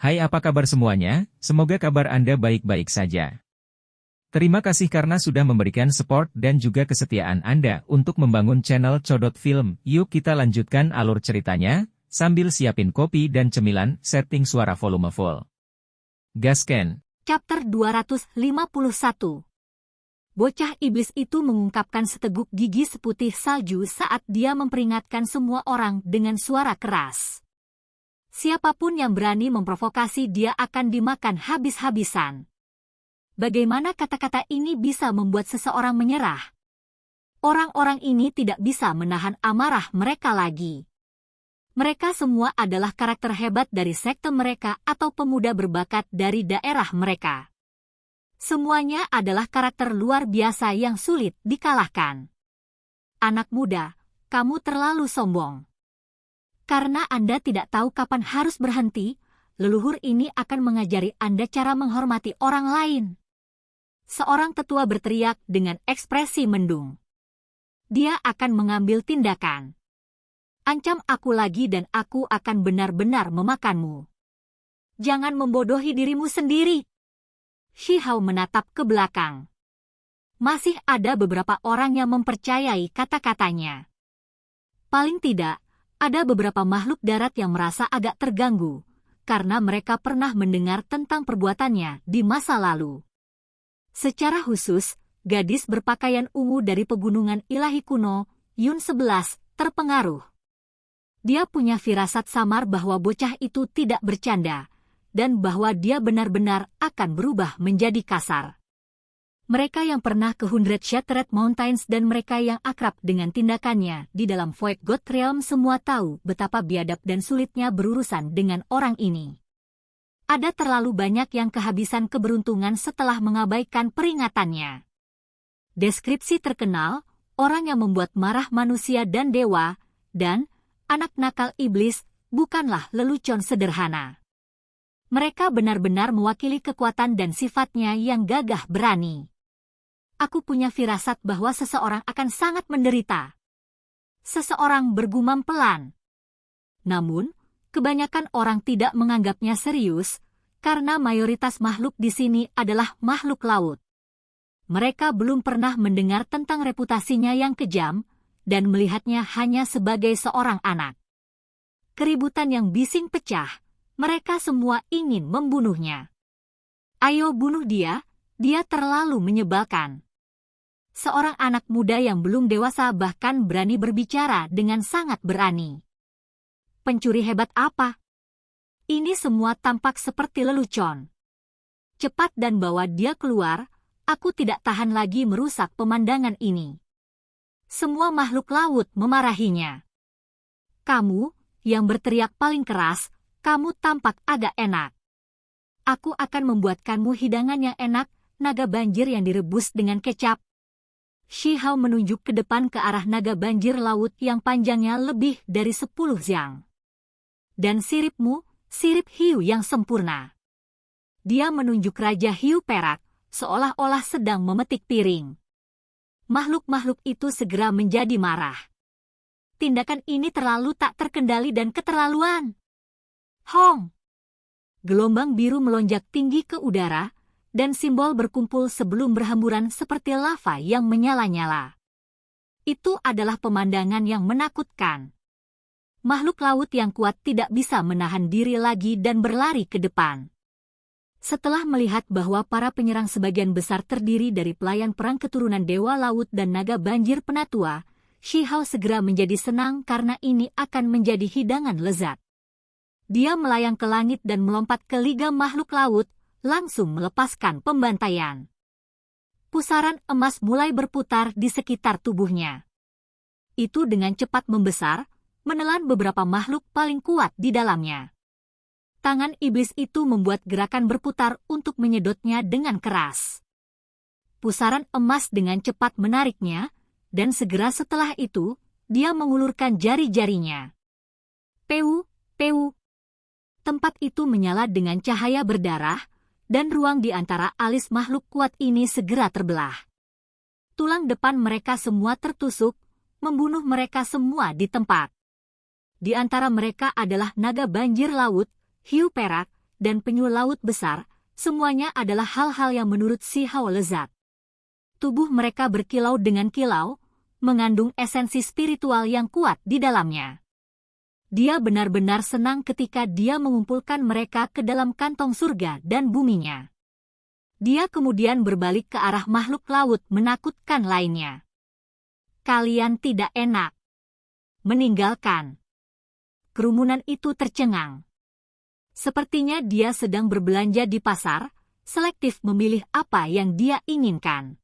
Hai, apa kabar semuanya? Semoga kabar Anda baik-baik saja. Terima kasih karena sudah memberikan support dan juga kesetiaan Anda untuk membangun channel Codot Film. Yuk kita lanjutkan alur ceritanya, sambil siapin kopi dan cemilan, setting suara volume full. Gasken. Chapter 251. Bocah iblis itu mengungkapkan seteguk gigi seputih salju saat dia memperingatkan semua orang dengan suara keras. Siapapun yang berani memprovokasi dia akan dimakan habis-habisan. Bagaimana kata-kata ini bisa membuat seseorang menyerah? Orang-orang ini tidak bisa menahan amarah mereka lagi. Mereka semua adalah karakter hebat dari sekte mereka atau pemuda berbakat dari daerah mereka. Semuanya adalah karakter luar biasa yang sulit dikalahkan. Anak muda, kamu terlalu sombong. Karena Anda tidak tahu kapan harus berhenti, leluhur ini akan mengajari Anda cara menghormati orang lain. Seorang tetua berteriak dengan ekspresi mendung. Dia akan mengambil tindakan. Ancam aku lagi dan aku akan benar-benar memakanmu. Jangan membodohi dirimu sendiri. Shihao menatap ke belakang. Masih ada beberapa orang yang mempercayai kata-katanya. Paling tidak, ada beberapa makhluk darat yang merasa agak terganggu, karena mereka pernah mendengar tentang perbuatannya di masa lalu. Secara khusus, gadis berpakaian ungu dari pegunungan ilahi kuno, Yun 11, terpengaruh. Dia punya firasat samar bahwa bocah itu tidak bercanda, dan bahwa dia benar-benar akan berubah menjadi kasar. Mereka yang pernah ke Hundred Shattered Mountains dan mereka yang akrab dengan tindakannya di dalam Void God Realm semua tahu betapa biadab dan sulitnya berurusan dengan orang ini. Ada terlalu banyak yang kehabisan keberuntungan setelah mengabaikan peringatannya. Deskripsi terkenal, orang yang membuat marah manusia dan dewa, dan anak nakal iblis, bukanlah lelucon sederhana. Mereka benar-benar mewakili kekuatan dan sifatnya yang gagah berani. Aku punya firasat bahwa seseorang akan sangat menderita. Seseorang bergumam pelan. Namun, kebanyakan orang tidak menganggapnya serius, karena mayoritas makhluk di sini adalah makhluk laut. Mereka belum pernah mendengar tentang reputasinya yang kejam, dan melihatnya hanya sebagai seorang anak. Keributan yang bising pecah, mereka semua ingin membunuhnya. Ayo bunuh dia terlalu menyebalkan. Seorang anak muda yang belum dewasa bahkan berani berbicara dengan sangat berani. Pencuri hebat apa? Ini semua tampak seperti lelucon. Cepat dan bawa dia keluar, aku tidak tahan lagi merusak pemandangan ini. Semua makhluk laut memarahinya. Kamu, yang berteriak paling keras, kamu tampak agak enak. Aku akan membuatkanmu hidangan yang enak, naga banjir yang direbus dengan kecap. Shihao menunjuk ke depan ke arah naga banjir laut yang panjangnya lebih dari 10 xiang. Dan siripmu, sirip hiu yang sempurna. Dia menunjuk Raja Hiu Perak, seolah-olah sedang memetik piring. Makhluk-makhluk itu segera menjadi marah. Tindakan ini terlalu tak terkendali dan keterlaluan. Hong! Gelombang biru melonjak tinggi ke udara, dan simbol berkumpul sebelum berhamburan seperti lava yang menyala-nyala. Itu adalah pemandangan yang menakutkan. Makhluk laut yang kuat tidak bisa menahan diri lagi dan berlari ke depan. Setelah melihat bahwa para penyerang sebagian besar terdiri dari pelayan perang keturunan Dewa Laut dan Naga Banjir Penatua, Shihao segera menjadi senang karena ini akan menjadi hidangan lezat. Dia melayang ke langit dan melompat ke liga makhluk laut, langsung melepaskan pembantaian. Pusaran emas mulai berputar di sekitar tubuhnya. Itu dengan cepat membesar, menelan beberapa makhluk paling kuat di dalamnya. Tangan iblis itu membuat gerakan berputar untuk menyedotnya dengan keras. Pusaran emas dengan cepat menariknya, dan segera setelah itu, dia mengulurkan jari-jarinya. Peu, peu. Tempat itu menyala dengan cahaya berdarah, dan ruang di antara alis makhluk kuat ini segera terbelah. Tulang depan mereka semua tertusuk, membunuh mereka semua di tempat. Di antara mereka adalah naga banjir laut, hiu perak, dan penyu laut besar, semuanya adalah hal-hal yang menurut Xi Hao lezat. Tubuh mereka berkilau dengan kilau, mengandung esensi spiritual yang kuat di dalamnya. Dia benar-benar senang ketika dia mengumpulkan mereka ke dalam kantong surga dan buminya. Dia kemudian berbalik ke arah makhluk laut menakutkan lainnya. Kalian tidak enak. Meninggalkan. Kerumunan itu tercengang. Sepertinya dia sedang berbelanja di pasar, selektif memilih apa yang dia inginkan.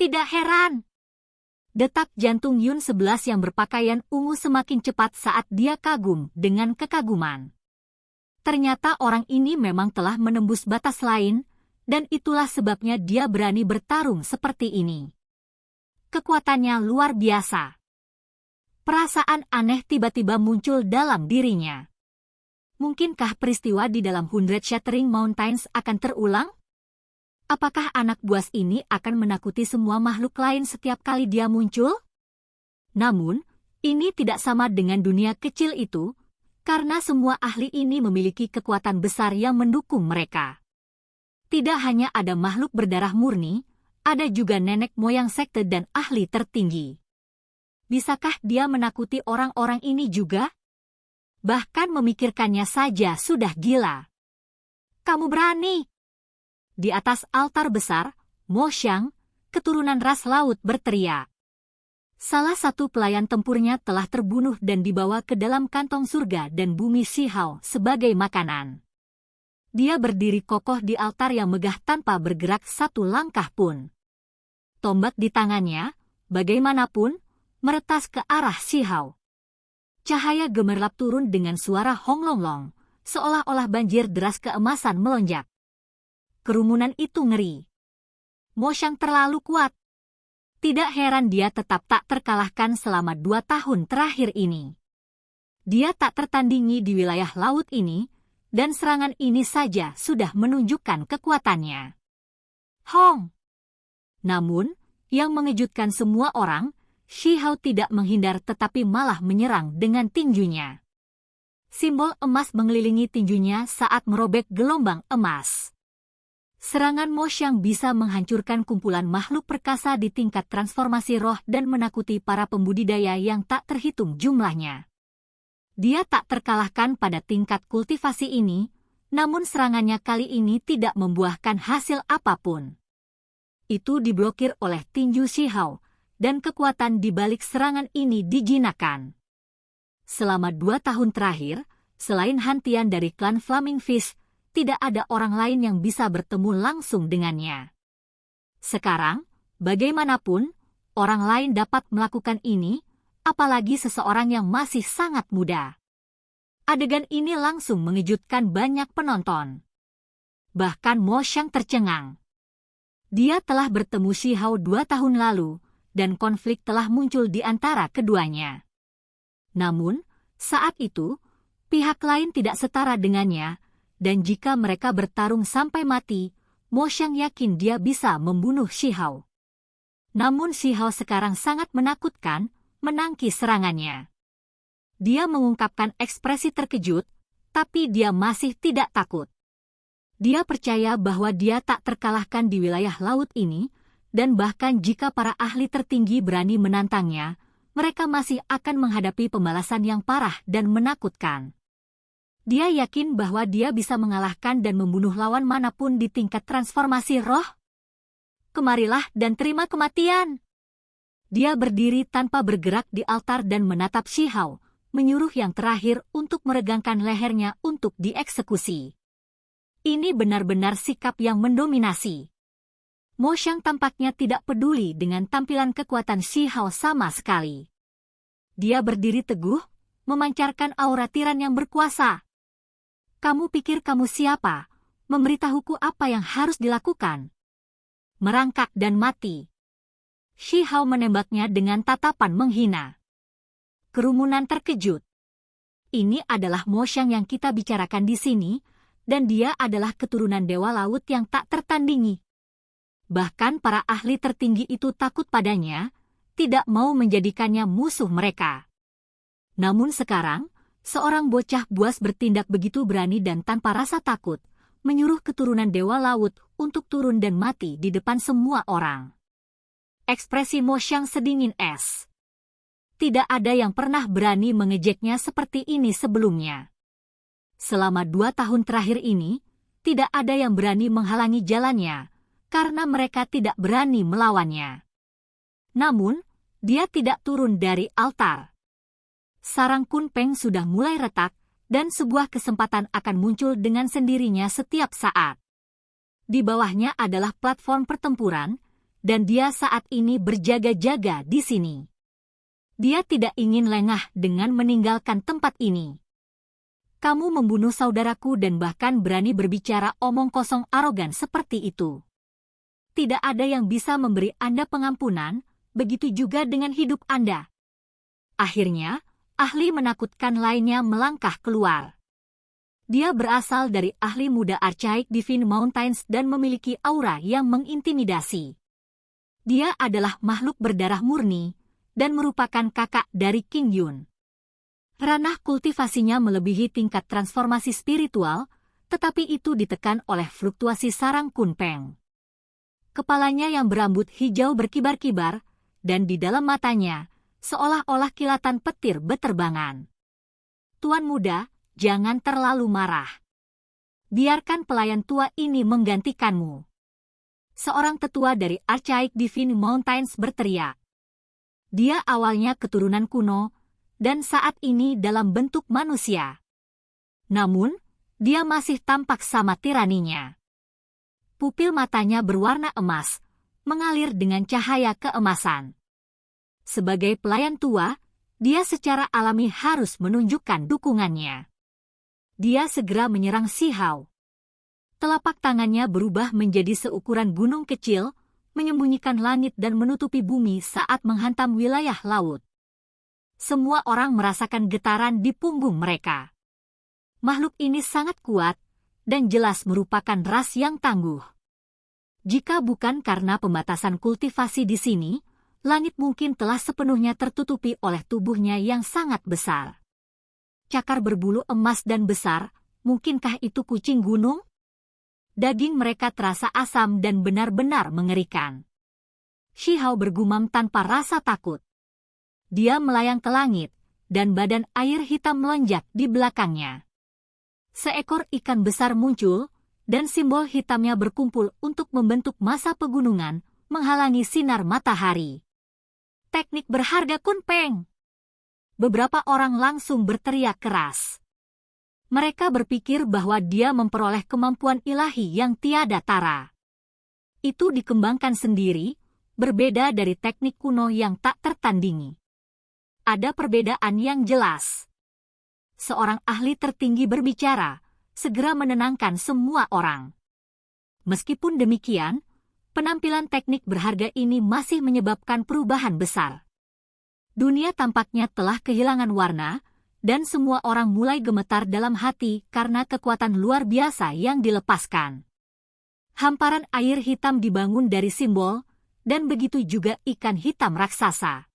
Tidak heran. Detak jantung Yun 11 yang berpakaian ungu semakin cepat saat dia kagum dengan kekaguman. Ternyata orang ini memang telah menembus batas lain, dan itulah sebabnya dia berani bertarung seperti ini. Kekuatannya luar biasa. Perasaan aneh tiba-tiba muncul dalam dirinya. Mungkinkah peristiwa di dalam Hundred Shattering Mountains akan terulang? Apakah anak buas ini akan menakuti semua makhluk lain setiap kali dia muncul? Namun, ini tidak sama dengan dunia kecil itu, karena semua ahli ini memiliki kekuatan besar yang mendukung mereka. Tidak hanya ada makhluk berdarah murni, ada juga nenek moyang sekte dan ahli tertinggi. Bisakah dia menakuti orang-orang ini juga? Bahkan memikirkannya saja sudah gila. Kamu berani? Di atas altar besar, Mo Xiang, keturunan ras laut berteriak. Salah satu pelayan tempurnya telah terbunuh dan dibawa ke dalam kantong surga dan bumi Xi Hao sebagai makanan. Dia berdiri kokoh di altar yang megah tanpa bergerak satu langkah pun. Tombak di tangannya, bagaimanapun, meretas ke arah Xi Hao. Cahaya gemerlap turun dengan suara honglonglong, seolah-olah banjir deras keemasan melonjak. Kerumunan itu ngeri. Mo Xiang terlalu kuat. Tidak heran dia tetap tak terkalahkan selama 2 tahun terakhir ini. Dia tak tertandingi di wilayah laut ini, dan serangan ini saja sudah menunjukkan kekuatannya. Hong! Namun, yang mengejutkan semua orang, Xi Hao tidak menghindar tetapi malah menyerang dengan tinjunya. Simbol emas mengelilingi tinjunya saat merobek gelombang emas. Serangan Mo Xiang bisa menghancurkan kumpulan makhluk perkasa di tingkat transformasi roh dan menakuti para pembudidaya yang tak terhitung jumlahnya. Dia tak terkalahkan pada tingkat kultivasi ini, namun serangannya kali ini tidak membuahkan hasil apapun. Itu diblokir oleh tinju Xi Hao, dan kekuatan di balik serangan ini dijinakkan. Selama 2 tahun terakhir, selain Hantian dari klan Flaming Fish, tidak ada orang lain yang bisa bertemu langsung dengannya. Sekarang, bagaimanapun, orang lain dapat melakukan ini, apalagi seseorang yang masih sangat muda. Adegan ini langsung mengejutkan banyak penonton. Bahkan Mo Xiang tercengang. Dia telah bertemu Xi Hao 2 tahun lalu, dan konflik telah muncul di antara keduanya. Namun, saat itu, pihak lain tidak setara dengannya, dan jika mereka bertarung sampai mati, Mo Xiang yakin dia bisa membunuh Xi Hao. Namun Xi Hao sekarang sangat menakutkan, menangkis serangannya. Dia mengungkapkan ekspresi terkejut, tapi dia masih tidak takut. Dia percaya bahwa dia tak terkalahkan di wilayah laut ini, dan bahkan jika para ahli tertinggi berani menantangnya, mereka masih akan menghadapi pembalasan yang parah dan menakutkan. Dia yakin bahwa dia bisa mengalahkan dan membunuh lawan manapun di tingkat transformasi roh. Kemarilah dan terima kematian. Dia berdiri tanpa bergerak di altar dan menatap Xi Hao, menyuruh yang terakhir untuk meregangkan lehernya untuk dieksekusi. Ini benar-benar sikap yang mendominasi. Mo Xiang tampaknya tidak peduli dengan tampilan kekuatan Xi Hao sama sekali. Dia berdiri teguh, memancarkan aura tiran yang berkuasa. Kamu pikir kamu siapa? Memberitahuku apa yang harus dilakukan. Merangkak dan mati. Xi Hao menembaknya dengan tatapan menghina. Kerumunan terkejut. Ini adalah Mo Xiang yang kita bicarakan di sini, dan dia adalah keturunan dewa laut yang tak tertandingi. Bahkan para ahli tertinggi itu takut padanya, tidak mau menjadikannya musuh mereka. Namun sekarang, Seorang bocah buas bertindak begitu berani dan tanpa rasa takut, menyuruh keturunan Dewa Laut untuk turun dan mati di depan semua orang. Ekspresi Mo Xiang sedingin es. Tidak ada yang pernah berani mengejeknya seperti ini sebelumnya. Selama 2 tahun terakhir ini, tidak ada yang berani menghalangi jalannya, karena mereka tidak berani melawannya. Namun, dia tidak turun dari altar. Sarang Kunpeng sudah mulai retak, dan sebuah kesempatan akan muncul dengan sendirinya setiap saat. Di bawahnya adalah platform pertempuran, dan dia saat ini berjaga-jaga di sini. Dia tidak ingin lengah dengan meninggalkan tempat ini. Kamu membunuh saudaraku dan bahkan berani berbicara omong kosong arogan seperti itu. Tidak ada yang bisa memberi Anda pengampunan, begitu juga dengan hidup Anda. Akhirnya, ahli menakutkan lainnya melangkah keluar. Dia berasal dari ahli muda Archaic Divine Mountains dan memiliki aura yang mengintimidasi. Dia adalah makhluk berdarah murni dan merupakan kakak dari King Yun. Ranah kultivasinya melebihi tingkat transformasi spiritual, tetapi itu ditekan oleh fluktuasi sarang Kunpeng. Kepalanya yang berambut hijau berkibar-kibar, dan di dalam matanya, seolah-olah kilatan petir beterbangan. Tuan muda, jangan terlalu marah. Biarkan pelayan tua ini menggantikanmu. Seorang tetua dari Archaic Divine Mountains berteriak. Dia awalnya keturunan kuno, dan saat ini dalam bentuk manusia. Namun, dia masih tampak sama tiraninya. Pupil matanya berwarna emas, mengalir dengan cahaya keemasan. Sebagai pelayan tua, dia secara alami harus menunjukkan dukungannya. Dia segera menyerang Si Hao. Telapak tangannya berubah menjadi seukuran gunung kecil, menyembunyikan langit dan menutupi bumi saat menghantam wilayah laut. Semua orang merasakan getaran di punggung mereka. Makhluk ini sangat kuat, dan jelas merupakan ras yang tangguh. Jika bukan karena pembatasan kultivasi di sini, langit mungkin telah sepenuhnya tertutupi oleh tubuhnya yang sangat besar. Cakar berbulu emas dan besar, mungkinkah itu kucing gunung? Daging mereka terasa asam dan benar-benar mengerikan. Si Hao bergumam tanpa rasa takut. Dia melayang ke langit, dan badan air hitam melonjak di belakangnya. Seekor ikan besar muncul, dan simbol hitamnya berkumpul untuk membentuk massa pegunungan, menghalangi sinar matahari. Teknik berharga Kunpeng. Beberapa orang langsung berteriak keras. Mereka berpikir bahwa dia memperoleh kemampuan ilahi yang tiada tara. Itu dikembangkan sendiri, berbeda dari teknik kuno yang tak tertandingi. Ada perbedaan yang jelas. Seorang ahli tertinggi berbicara, segera menenangkan semua orang. Meskipun demikian, penampilan teknik berharga ini masih menyebabkan perubahan besar. Dunia tampaknya telah kehilangan warna, dan semua orang mulai gemetar dalam hati karena kekuatan luar biasa yang dilepaskan. Hamparan air hitam dibangun dari simbol, dan begitu juga ikan hitam raksasa.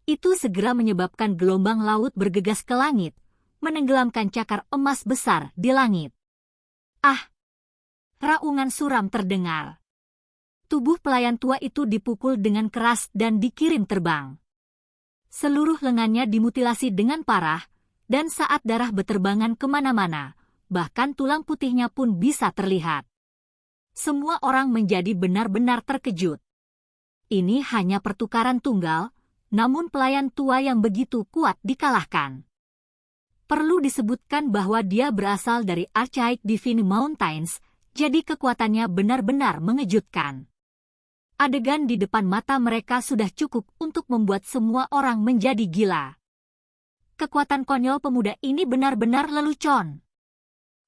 Itu segera menyebabkan gelombang laut bergegas ke langit, menenggelamkan cakar emas besar di langit. Ah! Raungan suram terdengar. Tubuh pelayan tua itu dipukul dengan keras dan dikirim terbang. Seluruh lengannya dimutilasi dengan parah, dan saat darah beterbangan kemana-mana, bahkan tulang putihnya pun bisa terlihat. Semua orang menjadi benar-benar terkejut. Ini hanya pertukaran tunggal, namun pelayan tua yang begitu kuat dikalahkan. Perlu disebutkan bahwa dia berasal dari Archaic Divine Mountains, jadi kekuatannya benar-benar mengejutkan. Adegan di depan mata mereka sudah cukup untuk membuat semua orang menjadi gila. Kekuatan konyol pemuda ini benar-benar lelucon.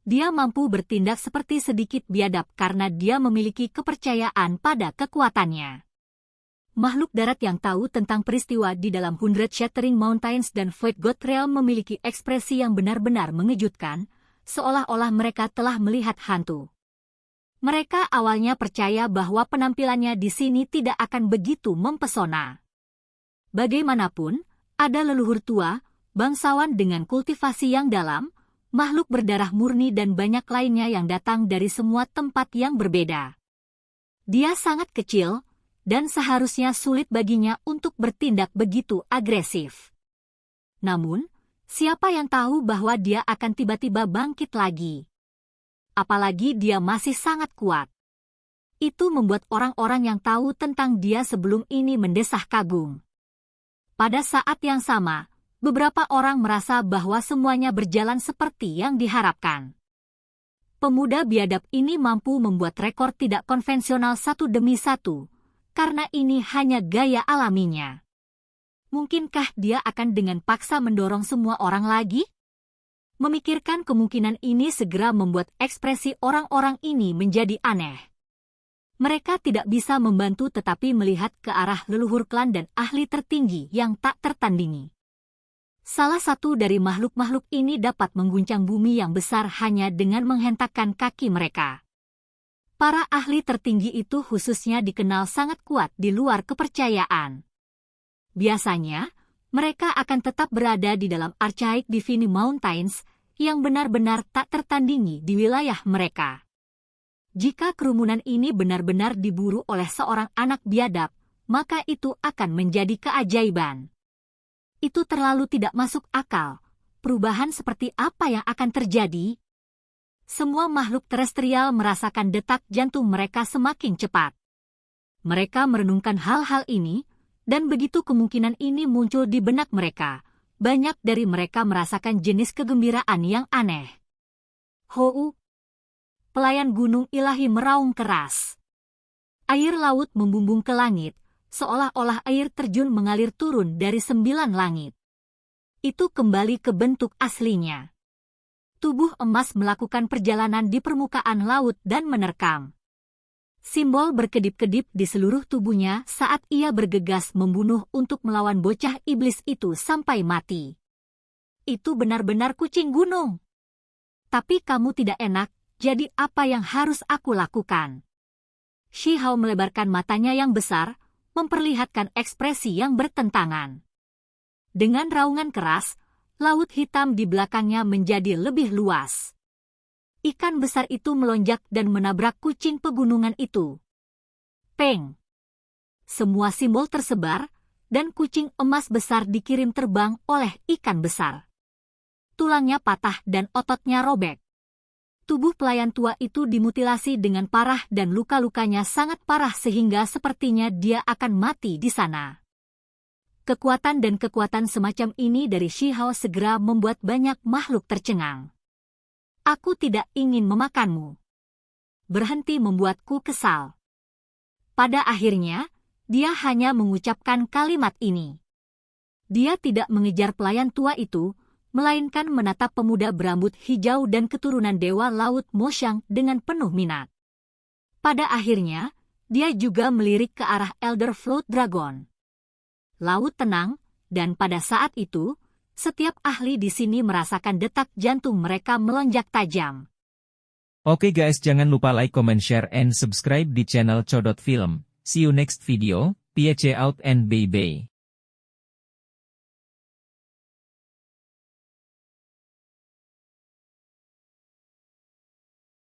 Dia mampu bertindak seperti sedikit biadab karena dia memiliki kepercayaan pada kekuatannya. Makhluk darat yang tahu tentang peristiwa di dalam Hundred Shattering Mountains dan Void God Realm memiliki ekspresi yang benar-benar mengejutkan, seolah-olah mereka telah melihat hantu. Mereka awalnya percaya bahwa penampilannya di sini tidak akan begitu mempesona. Bagaimanapun, ada leluhur tua, bangsawan dengan kultivasi yang dalam, makhluk berdarah murni dan banyak lainnya yang datang dari semua tempat yang berbeda. Dia sangat kecil, dan seharusnya sulit baginya untuk bertindak begitu agresif. Namun, siapa yang tahu bahwa dia akan tiba-tiba bangkit lagi? Apalagi dia masih sangat kuat. Itu membuat orang-orang yang tahu tentang dia sebelum ini mendesah kagum. Pada saat yang sama, beberapa orang merasa bahwa semuanya berjalan seperti yang diharapkan. Pemuda biadab ini mampu membuat rekor tidak konvensional satu demi satu, karena ini hanya gaya alaminya. Mungkinkah dia akan dengan paksa mendorong semua orang lagi? Memikirkan kemungkinan ini segera membuat ekspresi orang-orang ini menjadi aneh. Mereka tidak bisa membantu tetapi melihat ke arah leluhur klan dan ahli tertinggi yang tak tertandingi. Salah satu dari makhluk-makhluk ini dapat mengguncang bumi yang besar hanya dengan menghentakkan kaki mereka. Para ahli tertinggi itu khususnya dikenal sangat kuat di luar kepercayaan. Biasanya, mereka akan tetap berada di dalam Archaic Divine Mountains yang benar-benar tak tertandingi di wilayah mereka. Jika kerumunan ini benar-benar diburu oleh seorang anak biadab, maka itu akan menjadi keajaiban. Itu terlalu tidak masuk akal. Perubahan seperti apa yang akan terjadi? Semua makhluk terestrial merasakan detak jantung mereka semakin cepat. Mereka merenungkan hal-hal ini, dan begitu kemungkinan ini muncul di benak mereka, banyak dari mereka merasakan jenis kegembiraan yang aneh. Hou! Pelayan gunung ilahi meraung keras. Air laut membumbung ke langit, seolah-olah air terjun mengalir turun dari 9 langit. Itu kembali ke bentuk aslinya. Tubuh emas melakukan perjalanan di permukaan laut dan menerkam. Simbol berkedip-kedip di seluruh tubuhnya saat ia bergegas membunuh untuk melawan bocah iblis itu sampai mati. Itu benar-benar kucing gunung. Tapi kamu tidak enak, jadi apa yang harus aku lakukan? Shi Hao melebarkan matanya yang besar, memperlihatkan ekspresi yang bertentangan. Dengan raungan keras, laut hitam di belakangnya menjadi lebih luas. Ikan besar itu melonjak dan menabrak kucing pegunungan itu. Peng! Semua simbol tersebar, dan kucing emas besar dikirim terbang oleh ikan besar. Tulangnya patah dan ototnya robek. Tubuh pelayan tua itu dimutilasi dengan parah dan luka-lukanya sangat parah sehingga sepertinya dia akan mati di sana. Kekuatan dan kekuatan semacam ini dari Shi Hao segera membuat banyak makhluk tercengang. Aku tidak ingin memakanmu. Berhenti membuatku kesal. Pada akhirnya, dia hanya mengucapkan kalimat ini. Dia tidak mengejar pelayan tua itu, melainkan menatap pemuda berambut hijau dan keturunan Dewa Laut Moshang dengan penuh minat. Pada akhirnya, dia juga melirik ke arah Elder Float Dragon. Laut tenang, dan pada saat itu, setiap ahli di sini merasakan detak jantung mereka melonjak tajam. Oke guys, jangan lupa like, comment, share, and subscribe di channel Codot Film. See you next video, peace out and bye-bye.